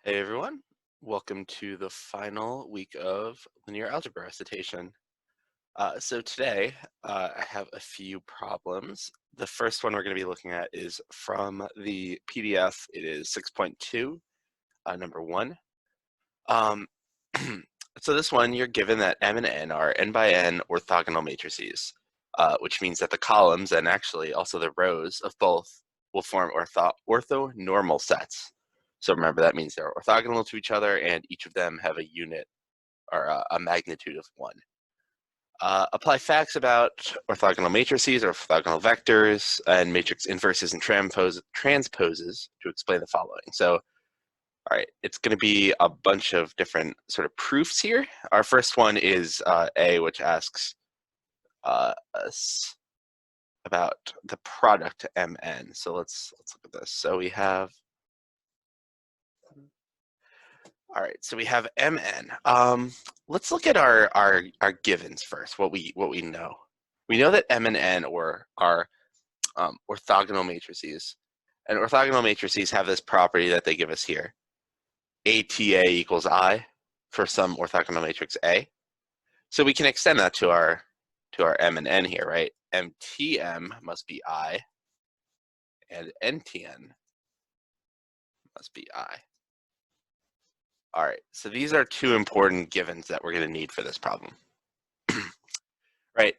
Hey everyone, welcome to the final week of linear algebra recitation. So today I have a few problems. The first one we're going to be looking at is from the PDF. It is 6.2, number 1. Um, so this one, you're given that M and N are n by n orthogonal matrices, which means that the columns and actually also the rows of both will form orthonormal sets. So remember, that means they're orthogonal to each other and each of them have a unit or a magnitude of 1. Apply facts about orthogonal matrices or orthogonal vectors and matrix inverses and transposes to explain the following. So, all right, it's going to be a bunch of different sort of proofs here. Our first one is A, which asks us about the product Mn. So let's look at this. So we have, all right, so we have Mn. Let's look at our givens first. What we know. We know that M and N are orthogonal matrices, and orthogonal matrices have this property that they give us here: ATA equals I for some orthogonal matrix A. So we can extend that to our M and N here, right? MTM must be I, and NTN must be I. All right, so these are two important givens that we're going to need for this problem. Right,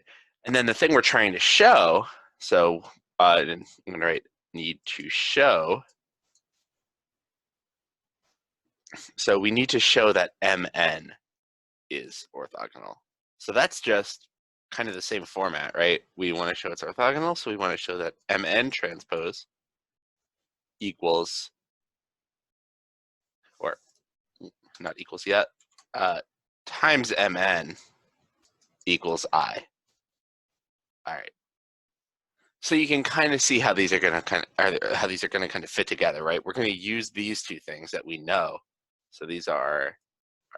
and then the thing we're trying to show, so I'm going to write need to show. So we need to show that Mn is orthogonal. So that's just kind of the same format, right? We want to show it's orthogonal, so we want to show that Mn transpose equals, or not equals yet, times Mn equals I. All right. So you can kind of see how these are going to kind of fit together, right? We're going to use these two things that we know. So these are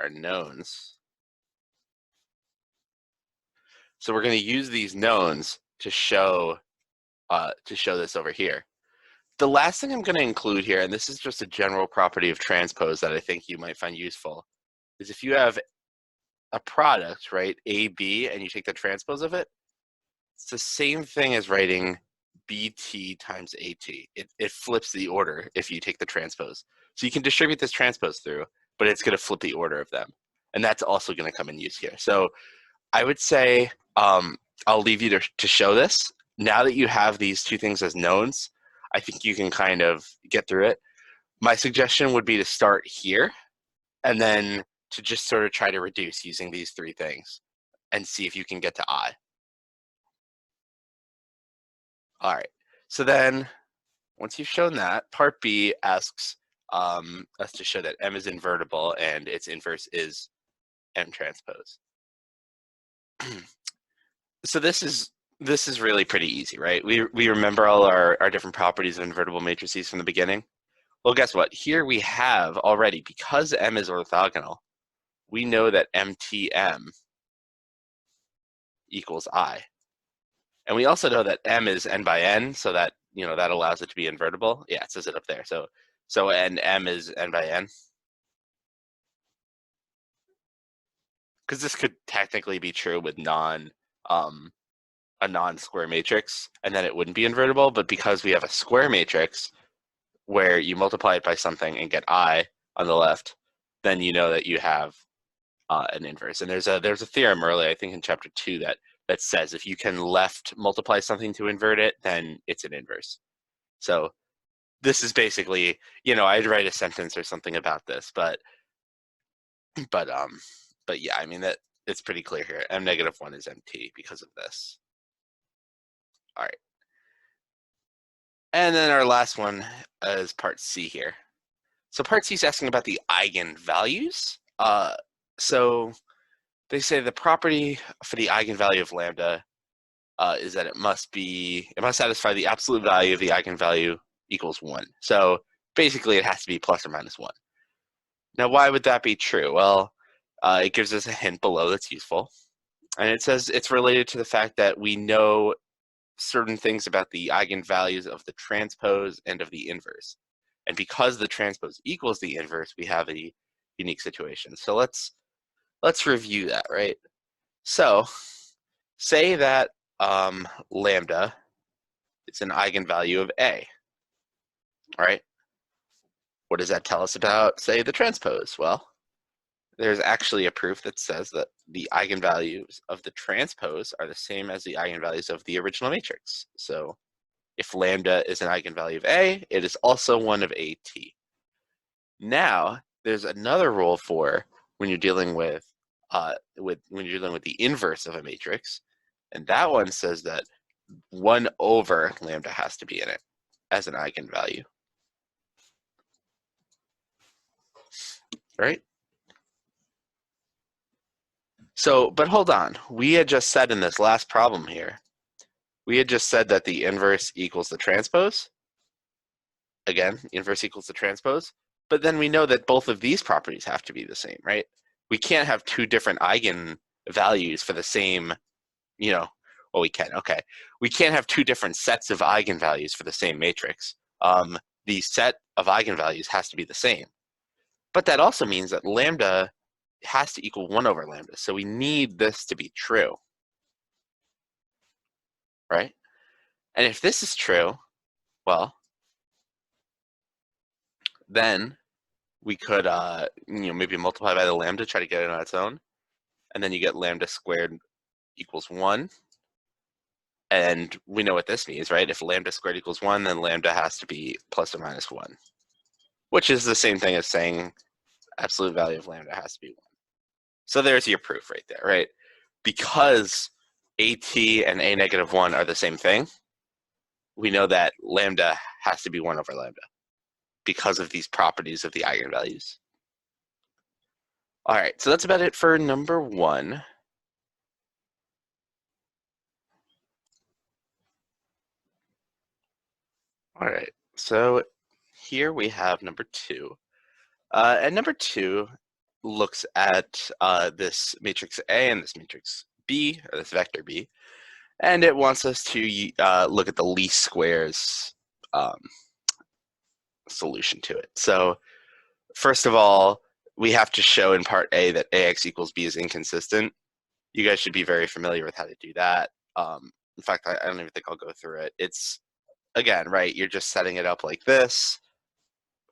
our knowns. So we're going to use these knowns to show this over here. The last thing I'm going to include here, and this is just a general property of transpose that I think you might find useful, is if you have a product, right, AB, and you take the transpose of it, it's the same thing as writing BT times AT. It flips the order if you take the transpose. So you can distribute this transpose through, but it's going to flip the order of them. And that's also going to come in use here. So I would say I'll leave you to show this. Now that you have these two things as knowns, I think you can kind of get through it. My suggestion would be to start here and then to just sort of try to reduce using these three things and see if you can get to I. All right, so then once you've shown that, part B asks us to show that M is invertible and its inverse is M transpose. So this is really pretty easy, right? We remember all our different properties of invertible matrices from the beginning. Well, guess what? Here we have already, because M is orthogonal, we know that MTM equals I. And we also know that M is n by n, so that, that allows it to be invertible. Yeah, it says it up there. So and M is n by n. Because this could technically be true with a non-square matrix, and then it wouldn't be invertible. But because we have a square matrix where you multiply it by something and get I on the left, then you know that you have an inverse. And there's a theorem early, I think in chapter 2, that says if you can left multiply something to invert it, then it's an inverse. So this is basically, I'd write a sentence or something about this, but yeah, I mean, that it's pretty clear here. M-1 is MT because of this. All right. And then our last one is part C here. So part C is asking about the eigenvalues. So they say the property for the eigenvalue of lambda is that it must satisfy the absolute value of the eigenvalue equals 1. So basically it has to be plus or minus 1. Now, why would that be true? Well, it gives us a hint below that's useful. And it says it's related to the fact that we know certain things about the eigenvalues of the transpose and of the inverse. And because the transpose equals the inverse, we have a unique situation. So let's review that, right? So say that lambda is an eigenvalue of A, all right? What does that tell us about, say, the transpose? Well, there's actually a proof that says that the eigenvalues of the transpose are the same as the eigenvalues of the original matrix. So if lambda is an eigenvalue of A, it is also one of AT. Now, there's another rule for when you're dealing with the inverse of a matrix, and that one says that 1 over lambda has to be in it as an eigenvalue. Right? So, but hold on. We had just said in this last problem here, we had just said that the inverse equals the transpose. Again, inverse equals the transpose. But then we know that both of these properties have to be the same, right? We can't have two different eigenvalues for the same, well, we can, okay. We can't have two different sets of eigenvalues for the same matrix. The set of eigenvalues has to be the same. But that also means that lambda has to equal 1 over lambda. So we need this to be true, right? And if this is true, well, then we could maybe multiply by the lambda, try to get it on its own. And then you get lambda squared equals 1. And we know what this means, right? If lambda squared equals 1, then lambda has to be plus or minus 1, which is the same thing as saying absolute value of lambda has to be 1. So there's your proof right there, right? Because AT and A negative 1 are the same thing, we know that lambda has to be 1 over lambda because of these properties of the eigenvalues. All right, so that's about it for number 1. All right, so here we have number 2. And number 2 looks at this matrix A and this matrix B, or this vector B, and it wants us to look at the least squares solution to it. So first of all, we have to show in part A that AX equals B is inconsistent. You guys should be very familiar with how to do that. In fact, I don't even think I'll go through it. It's, again, right, you're just setting it up like this,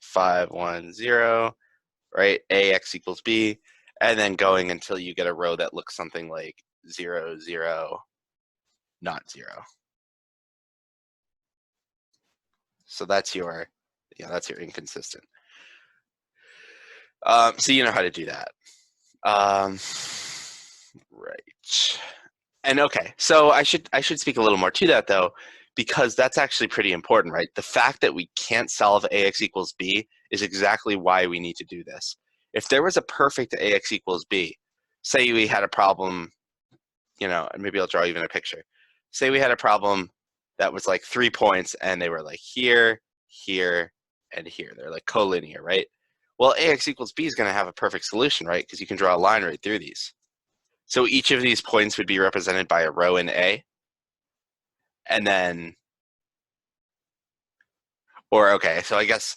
5, 1, 0, right, AX equals B, and then going until you get a row that looks something like 0, 0, not 0. So that's your, that's your inconsistent. So you know how to do that. Right. And okay, so I should speak a little more to that though, because that's actually pretty important, right? The fact that we can't solve AX equals B is exactly why we need to do this. If there was a perfect AX equals B, say we had a problem, and maybe I'll draw even a picture. Say we had a problem that was like 3 points and they were like here, here, and here. They're like collinear, right? Well, AX equals B is going to have a perfect solution, right? Because you can draw a line right through these. So each of these points would be represented by a row in A. And then, or okay, so I guess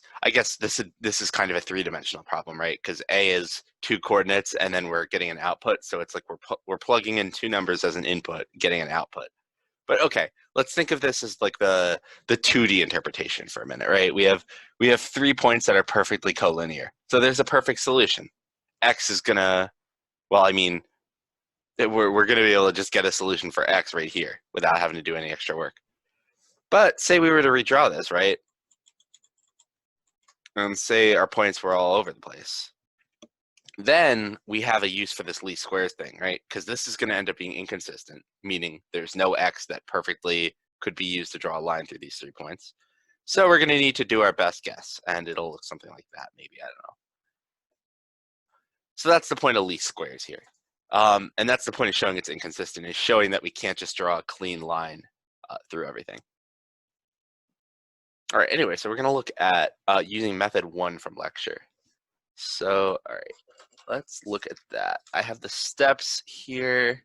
this is kind of a 3-dimensional problem, right? Because A is 2 coordinates and then we're getting an output. So it's like we're plugging in 2 numbers as an input, getting an output. But okay, let's think of this as like the 2D interpretation for a minute, right? We have 3 points that are perfectly collinear. So there's a perfect solution. X is gonna, well, I mean, we're gonna be able to just get a solution for X right here without having to do any extra work. But say we were to redraw this, right? And say our points were all over the place. Then we have a use for this least squares thing, right? Because this is going to end up being inconsistent, meaning there's no X that perfectly could be used to draw a line through these 3 points. So we're going to need to do our best guess, and it'll look something like that, maybe, I don't know. So that's the point of least squares here. And that's the point of showing it's inconsistent, is showing that we can't just draw a clean line through everything. All right, anyway, so we're going to look at using method 1 from lecture. So, all right, let's look at that. I have the steps here.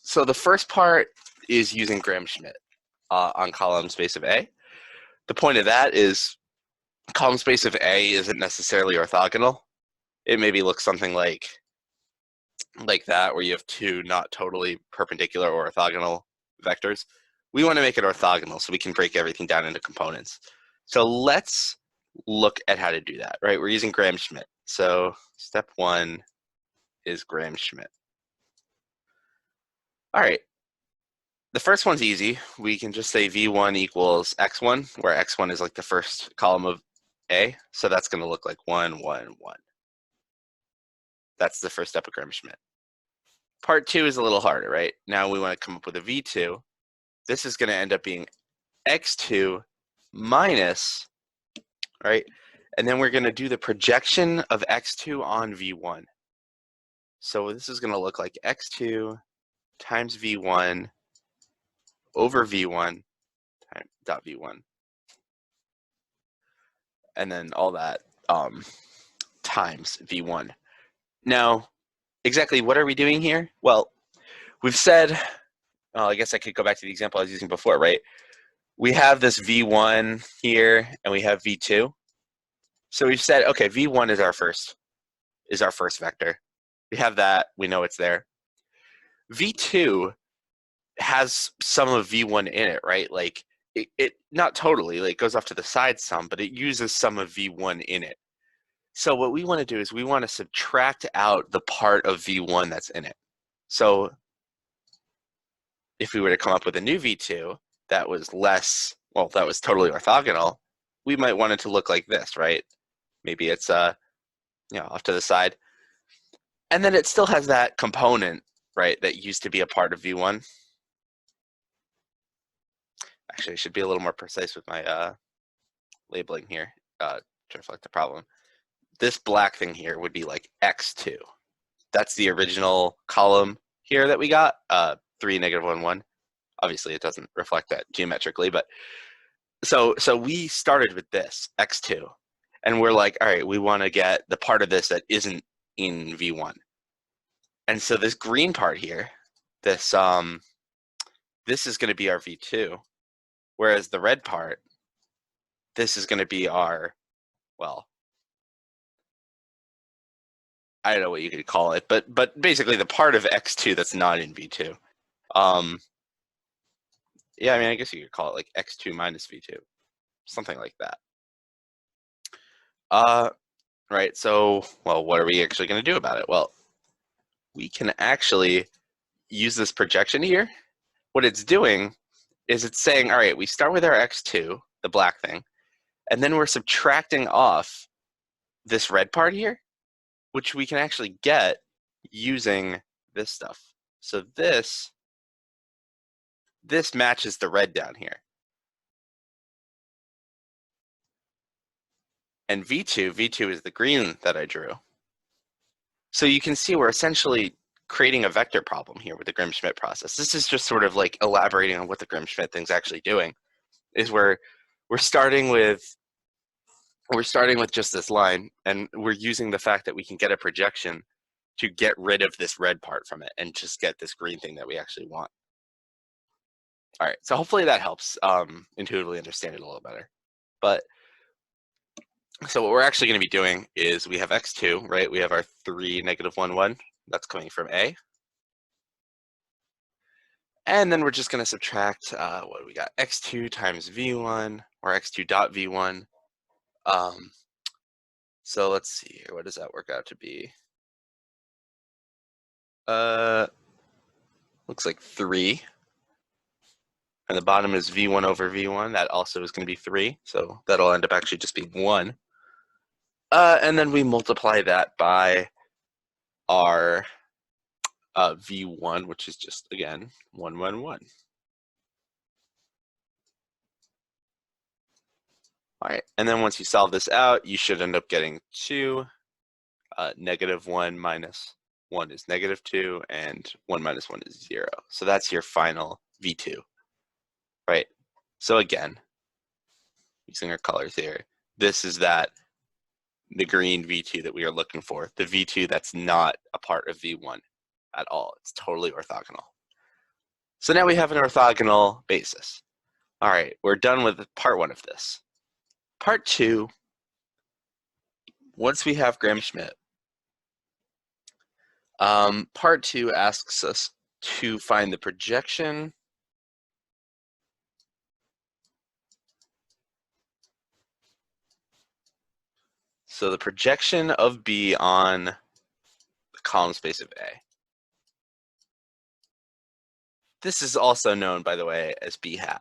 So the first part is using Gram-Schmidt. on column space of A. The point of that is column space of A isn't necessarily orthogonal. It maybe looks something like that, where you have two not totally perpendicular or orthogonal vectors. We want to make it orthogonal so we can break everything down into components. So let's look at how to do that, right? We're using Gram-Schmidt. So step one is Gram-Schmidt. All right. The first one's easy. We can just say V1 equals X1, where X1 is like the first column of A. So that's going to look like 1, 1, 1. That's the first step of Gram-Schmidt. Part two is a little harder, right? Now we want to come up with a V2. This is going to end up being X2 minus, right? And then we're going to do the projection of X2 on V1. So this is going to look like X2 times V1 over V1 dot V1. And then all that times V1. Now, exactly what are we doing here? Well, we've said, I guess I could go back to the example I was using before, right? We have this V1 here, and we have V2. So we've said, okay, V1 is our first vector. We have that, we know it's there. V2 has some of V1 in it, right? Like it not totally, like it goes off to the side some, but it uses some of V1 in it. So what we want to do is we want to subtract out the part of V1 that's in it. So if we were to come up with a new V2 that was less, well, that was totally orthogonal, we might want it to look like this, right? Maybe it's off to the side. And then it still has that component, right, that used to be a part of V1. Actually, I should be a little more precise with my labeling here to reflect the problem. This black thing here would be like X2. That's the original column here that we got, 3, negative 1, 1. Obviously, it doesn't reflect that geometrically, but so we started with this, X2. And we're like, all right, we want to get the part of this that isn't in V1. And so this green part here, this is going to be our V2, whereas the red part, this is going to be our, well, I don't know what you could call it, but basically the part of X2 that's not in V2. Yeah, I mean, I guess you could call it like X2 minus V2, something like that. Right, so, well, what are we actually going to do about it? Well, we can actually use this projection here. What it's doing is it's saying, all right, we start with our X2, the black thing, and then we're subtracting off this red part here, which we can actually get using this stuff. So this matches the red down here. And V2 is the green that I drew. So you can see we're essentially creating a vector problem here with the Gram-Schmidt process. This is just sort of like elaborating on what the Gram-Schmidt thing's actually doing, is we're starting with just this line, and we're using the fact that we can get a projection to get rid of this red part from it and just get this green thing that we actually want. All right, so hopefully that helps intuitively understand it a little better. But so what we're actually going to be doing is we have X2, right? We have our 3, negative 1, 1. That's coming from A. And then we're just going to subtract, what do we got? X2 times V1, or X2 dot V1. So let's see here. What does that work out to be? Looks like 3. And the bottom is V1 over V1. That also is going to be 3. So that'll end up actually just being 1. And then we multiply that by our V1, which is just, again, 1, 1, 1. All right, and then once you solve this out, you should end up getting 2. Negative 1 minus 1 is negative 2, and 1 minus 1 is 0. So that's your final V2, right? So again, using our colors here, this is the green V2 that we are looking for, the V2 that's not a part of V1 at all. It's totally orthogonal. So now we have an orthogonal basis. All right, we're done with part 1 of this. Part 2, once we have Gram-Schmidt, part 2 asks us to find the projection so the projection of B on the column space of A. This is also known, by the way, as B hat.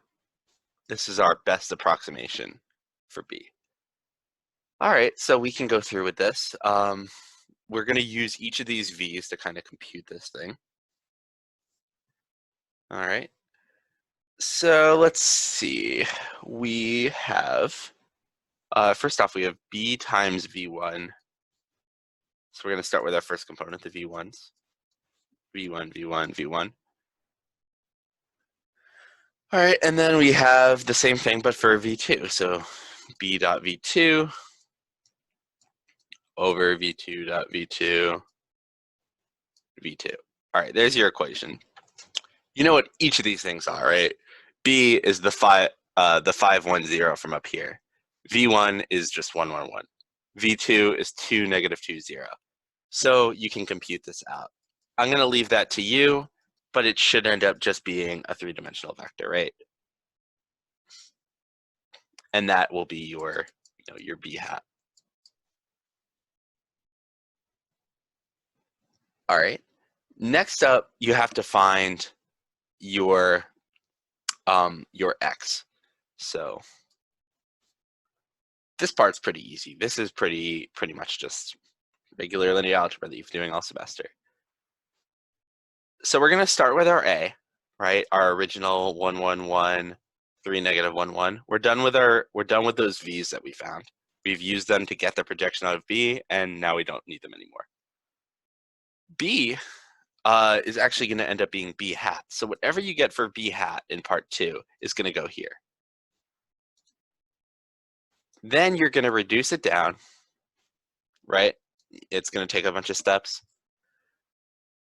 This is our best approximation for B. All right, so we can go through with this. We're going to use each of these V's to kind of compute this thing. All right. So let's see. We have, first off, we have B times V1. So we're going to start with our first component, the V1s. V1, V1, V1. All right, and then we have the same thing, but for V2. So B dot V2 over V2 dot V2, V2. All right, there's your equation. You know what each of these things are, right? B is the 510 from up here. V1 is just 111. V2 is 2, negative 2, 0. So you can compute this out. I'm going to leave that to you, but it should end up just being a 3-dimensional vector, right? And that will be your B hat. All right. Next up, you have to find your X. So this part's pretty easy. This is pretty much just regular linear algebra that you've been doing all semester. So we're going to start with our A, right? Our original 1, 1, 1, 3, negative 1, 1. We're done with those V's that we found. We've used them to get the projection out of B, and now we don't need them anymore. B is actually going to end up being B hat. So whatever you get for B hat in part 2 is going to go here. Then you're going to reduce it down, right? It's going to take a bunch of steps.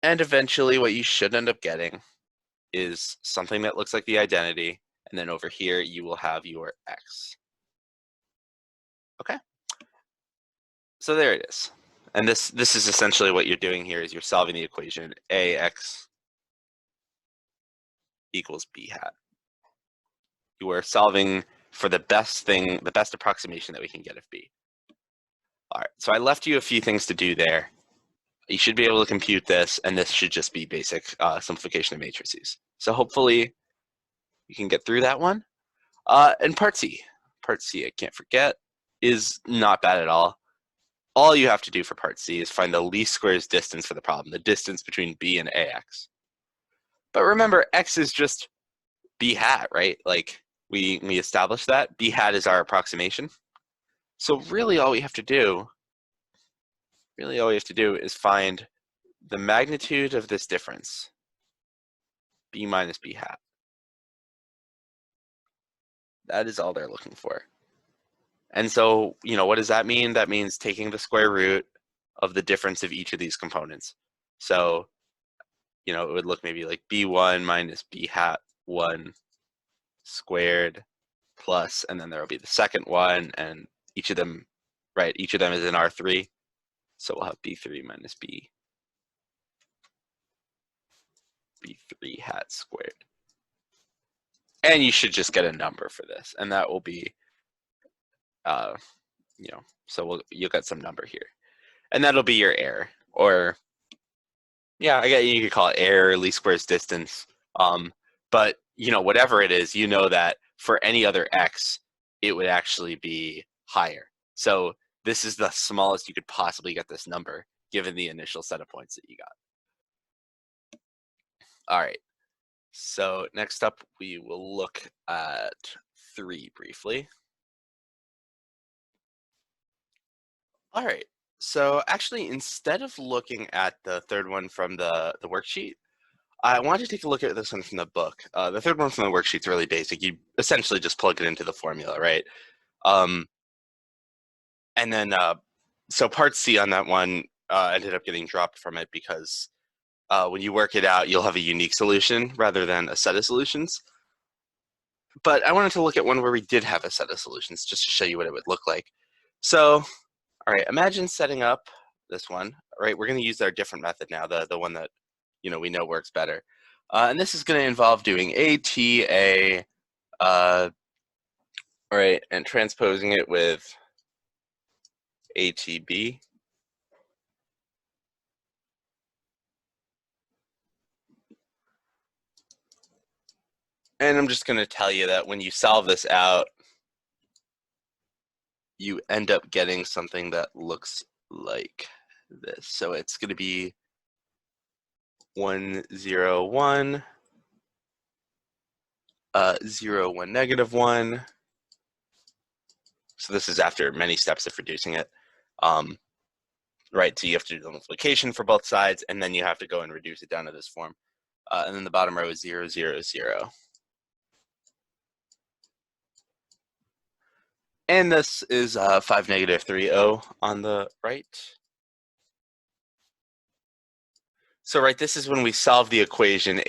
And eventually what you should end up getting is something that looks like the identity. And then over here, you will have your X. Okay. So there it is. And this is essentially what you're doing here is you're solving the equation AX equals B hat. You are solving for the best approximation that we can get of B. All right, so I left you a few things to do there. You should be able to compute this, and this should just be basic simplification of matrices. So hopefully you can get through that one. And part C, I can't forget, is not bad at all. All you have to do for part C is find the least squares distance for the problem, the distance between B and AX. But remember, X is just B hat, right? Like we established that. B hat is our approximation. So really all we have to do is find the magnitude of this difference, B minus B hat. That is all they're looking for. And so, what does that mean? That means taking the square root of the difference of each of these components. So, it would look maybe like B1 minus B hat 1 squared plus, and then there will be the second one, and each of them is in R3. So we'll have B3 minus B3 hat squared. And you should just get a number for this, and that will be, so you'll get some number here. And that'll be your error, or, yeah, I guess you could call it error, least squares distance. But, whatever it is, that for any other X, it would actually be higher. So this is the smallest you could possibly get this number, given the initial set of points that you got. All right. So next up, we will look at 3 briefly. All right. So actually, instead of looking at the third one from the worksheet, I wanted to take a look at this one from the book. The third one from the worksheet's really basic. You essentially just plug it into the formula, right? And then, so part C on that one ended up getting dropped from it because when you work it out, you'll have a unique solution rather than a set of solutions. But I wanted to look at one where we did have a set of solutions just to show you what it would look like. So, all right, imagine setting up this one. All right, we're going to use our different method now, the one that we know works better. And this is going to involve doing ATA, all right, and transposing it with ATB. And I'm just going to tell you that when you solve this out, you end up getting something that looks like this. So it's going to be 1, 0, 1, 0, 1, negative 1. So this is after many steps of reducing it. Right, so you have to do the multiplication for both sides, and then you have to go and reduce it down to this form. And then the bottom row is 0, 0, 0. And this is 5, negative 3, 0 on the right. So right, this is when we solve the equation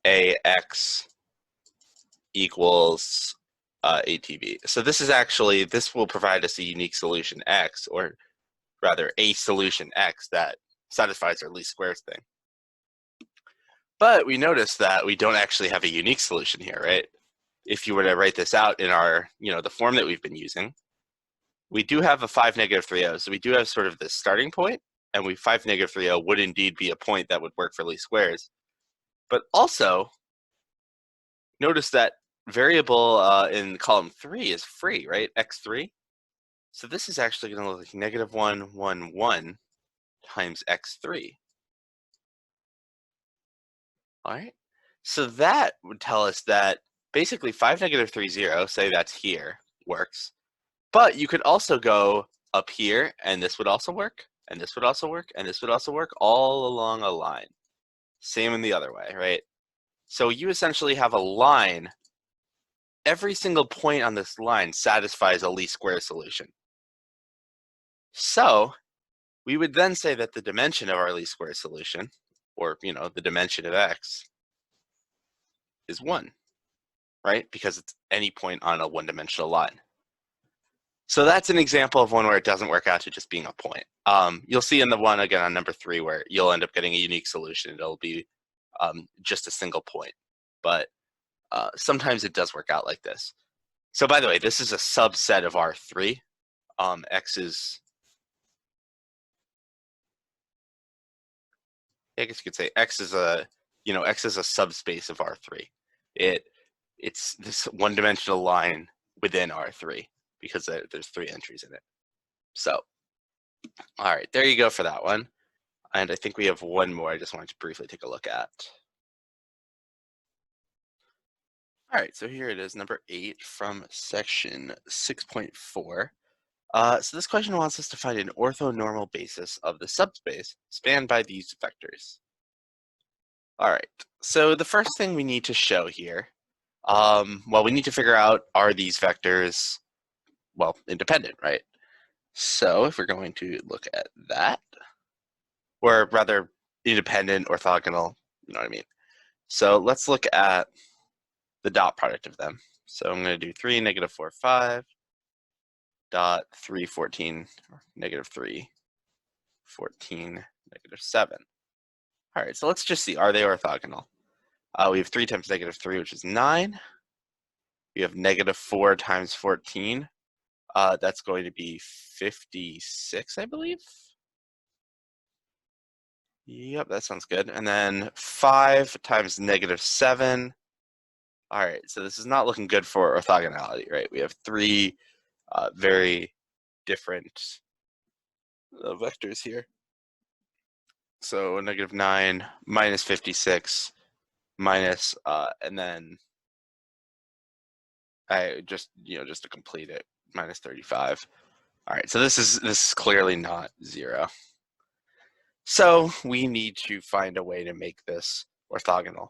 AX equals ATB. So this is actually, this will provide us a unique solution X, or rather a solution X that satisfies our least squares thing. But we notice that we don't actually have a unique solution here, right? If you were to write this out in our, the form that we've been using, we do have a 5, negative 3, 0. So we do have sort of this starting point, and 5, negative 3, 0 would indeed be a point that would work for least squares. But also, notice that variable in column 3 is free, right? X3. So this is actually going to look like negative 1, 1, 1 times X3. All right. So that would tell us that basically 5, negative 3, 0, say that's here, works. But you could also go up here, and this would also work, and this would also work, and this would also work, all along a line. Same in the other way, right? So you essentially have a line. Every single point on this line satisfies a least square solution. So we would then say that the dimension of our least square solution, or the dimension of X, is 1, right? Because it's any point on a one-dimensional line. So that's an example of one where it doesn't work out to just being a point. You'll see in the one, again, on number 3, where you'll end up getting a unique solution. It'll be just a single point. But sometimes it does work out like this. So by the way, this is a subset of R3. X is, I guess you could say X is a, X is a subspace of R3. It's this one-dimensional line within R3 because there's 3 entries in it. So, all right, there you go for that one. And I think we have one more I just wanted to briefly take a look at. All right, so here it is, number 8 from section 6.4. So this question wants us to find an orthonormal basis of the subspace spanned by these vectors. All right, so the first thing we need to show here, we need to figure out, are these vectors, independent, right? So if we're going to look at that, or rather independent, orthogonal, you know what I mean? So let's look at the dot product of them. So I'm going to do 3, negative 4, 5, dot 3, 14, or negative 3, 14, negative 7. All right, so let's just see, are they orthogonal? We have 3 times negative 3, which is 9. We have negative 4 times 14. That's going to be 56, I believe. Yep, that sounds good. And then 5 times negative 7. All right, so this is not looking good for orthogonality, right? We have 3 very different vectors here. So negative 9 minus 56 minus, and then I just to complete it, minus 35. All right, so this is clearly not 0. So we need to find a way to make this orthogonal.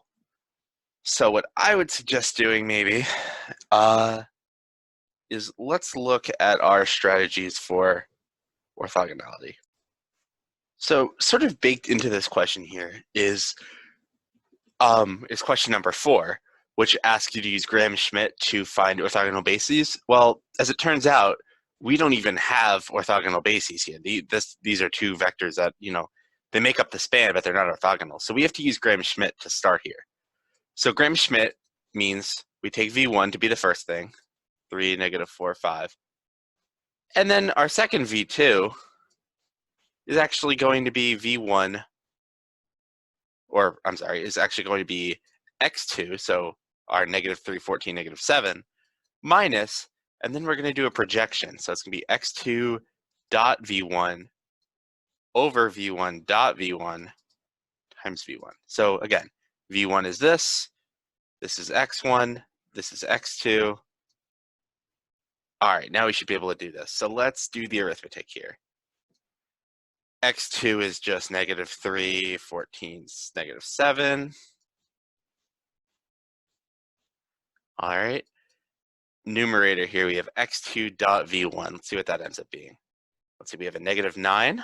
So what I would suggest doing maybe is let's look at our strategies for orthogonality. So sort of baked into this question here is question number 4, which asks you to use Gram-Schmidt to find orthogonal bases. Well, as it turns out, we don't even have orthogonal bases here. These are two vectors that, they make up the span, but they're not orthogonal. So we have to use Gram-Schmidt to start here. So Gram-Schmidt means we take V1 to be the first thing, 3, negative 4, 5. And then our second V2 is actually going to be V1, or I'm sorry, is actually going to be X2, so our negative 3, 14, negative 7, minus, and then we're going to do a projection. So it's going to be X2 dot V1 over V1 dot V1 times V1. So again, V1 is this is X1, this is X2. All right, now we should be able to do this. So let's do the arithmetic here. X2 is just negative 3, 14 is negative 7. All right. Numerator here, we have X2 dot V1. Let's see what that ends up being. Let's see, we have a negative 9.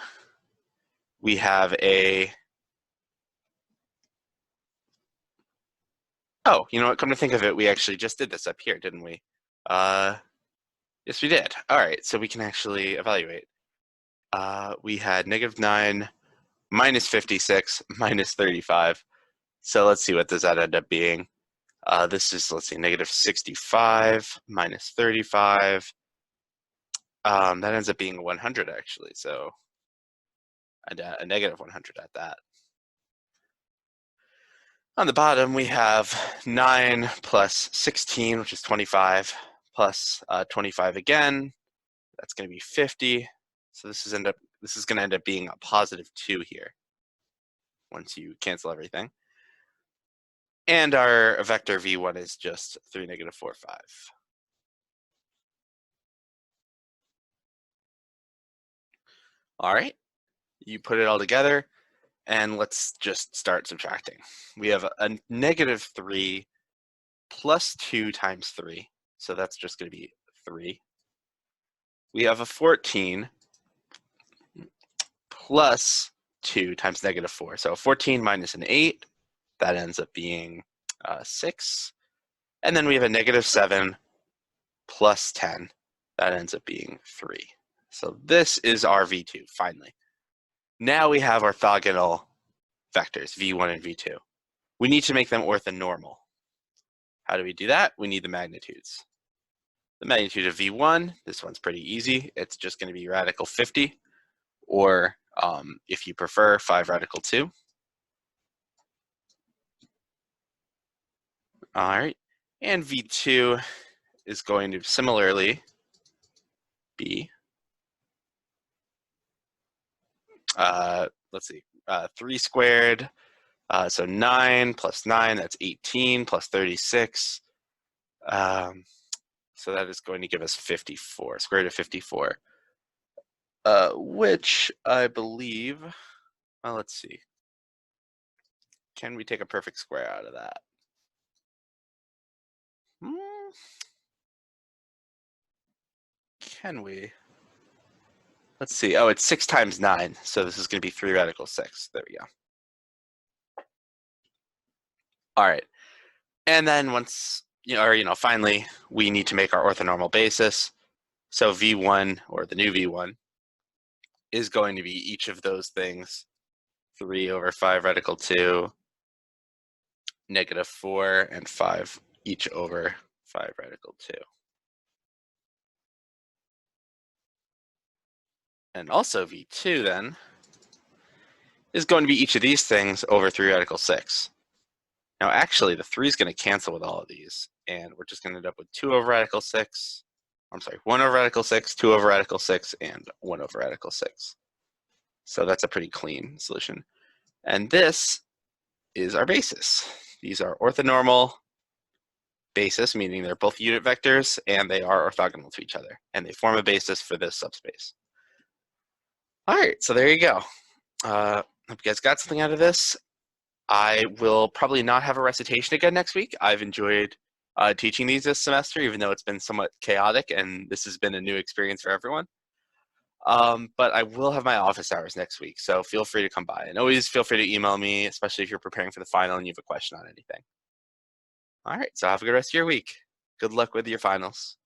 We have a, oh, you know what, come to think of it, we actually just did this up here, didn't we? Yes, we did. All right, so we can actually evaluate. We had negative 9 minus 56 minus 35. So let's see what does that end up being. This is, let's see, negative 65 minus 35. That ends up being 100 actually, so a negative 100 at that. On the bottom, we have 9 plus 16, which is 25, plus 25 again. That's going to be 50. So this is going to end up being a positive 2 here once you cancel everything. And our vector v1 is just 3, negative 4, 5. All right, you put it all together, and let's just start subtracting. We have a negative 3 plus 2 times 3, so that's just going to be 3. We have a 14 plus 2 times negative 4, so 14 minus an 8, that ends up being 6. And then we have a negative 7 plus 10, that ends up being 3. So this is our v2, finally. Now we have orthogonal vectors, v1 and v2. We need to make them orthonormal. How do we do that? We need the magnitudes. The magnitude of v1, this one's pretty easy. It's just going to be radical 50, or if you prefer, 5 radical 2. All right, and v2 is going to similarly be, let's see, 3 squared, so 9 plus 9, that's 18, plus 36. So that is going to give us 54, square root of 54, which I believe, well, let's see. Can we take a perfect square out of that? Can we? Let's see. Oh, it's 6 times 9. So this is going to be 3 radical 6. There we go. All right. And then once, finally, we need to make our orthonormal basis. So V1, or the new V1, is going to be each of those things. 3 over 5 radical 2, negative 4, and 5 each over 5 radical 2. And also V2 then is going to be each of these things over 3 radical 6. Now actually the 3 is going to cancel with all of these, and we're just going to end up with 2 over radical 6, 1 over radical 6, 2 over radical 6, and 1 over radical 6. So that's a pretty clean solution. And this is our basis. These are orthonormal basis, meaning they're both unit vectors and they are orthogonal to each other, and they form a basis for this subspace. All right, so there you go. Hope you guys got something out of this. I will probably not have a recitation again next week. I've enjoyed teaching these this semester, even though it's been somewhat chaotic and this has been a new experience for everyone. But I will have my office hours next week, so feel free to come by. And always feel free to email me, especially if you're preparing for the final and you have a question on anything. All right, so have a good rest of your week. Good luck with your finals.